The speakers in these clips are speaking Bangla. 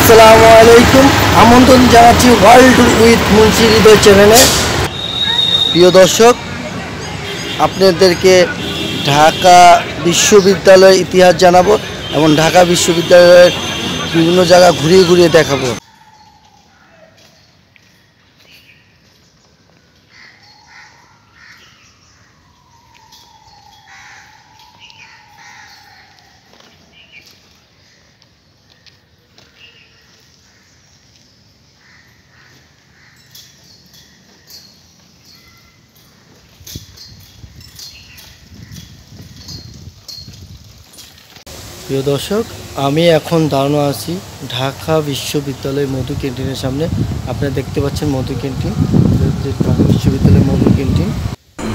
আসসালামু আলাইকুম। আমন্ত্রণ জানাচ্ছি ওয়ার্ল্ড উইথ মুন্সি হৃদয় চ্যানেলে। প্রিয় দর্শক, আপনাদেরকে ঢাকা বিশ্ববিদ্যালয়ের ইতিহাস জানাবো এবং ঢাকা বিশ্ববিদ্যালয়ের বিভিন্ন জায়গা ঘুরিয়ে ঘুরিয়ে দেখাবো। প্রিয় দর্শক, আমি এখন দাঁড়ানো আছি ঢাকা বিশ্ববিদ্যালয় মধু ক্যান্টিনের সামনে। আপনারা দেখতে পাচ্ছেন মধু ক্যান্টিন, ঢাকা বিশ্ববিদ্যালয় মধু ক্যান্টিন।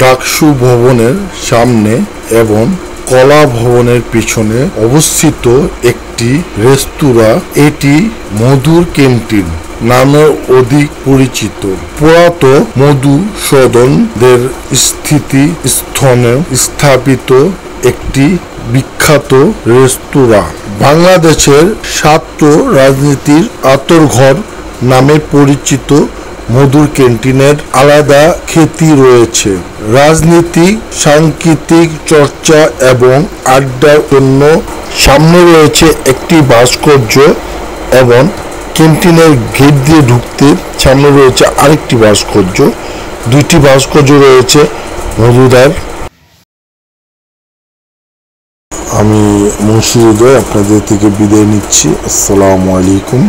ডাকসু ভবনের সামনে এবং কলা ভবনের পিছনে অবস্থিত একটি রেস্তোরাঁ, এটি মধুর ক্যান্টিন নামে অধিক পরিচিত। পুরাতন মধুসূদনদের স্মৃতিস্থানে স্থাপিত একটি বিখ্যাত রেস্তোরাঁ। বাংলাদেশের ছাত্র রাজনীতির আঁতরঘর নামে পরিচিত মধুর ক্যান্টিনের আলাদা খ্যাতি রয়েছে। রাজনীতি, সাংস্কৃতিক চর্চা এবং আড্ডার জন্য সামনে রয়েছে একটি ভাস্কর্য এবং ক্যান্টিনের গেট দিয়ে ঢুকতে সামনে রয়েছে আরেকটি ভাস্কর্য। দুইটি ভাস্কর্য রয়েছে মধুদার। আমি মুন্সি হৃদয় আপনাদের থেকে বিদায় নিচ্ছি। আসসালামু আলাইকুম।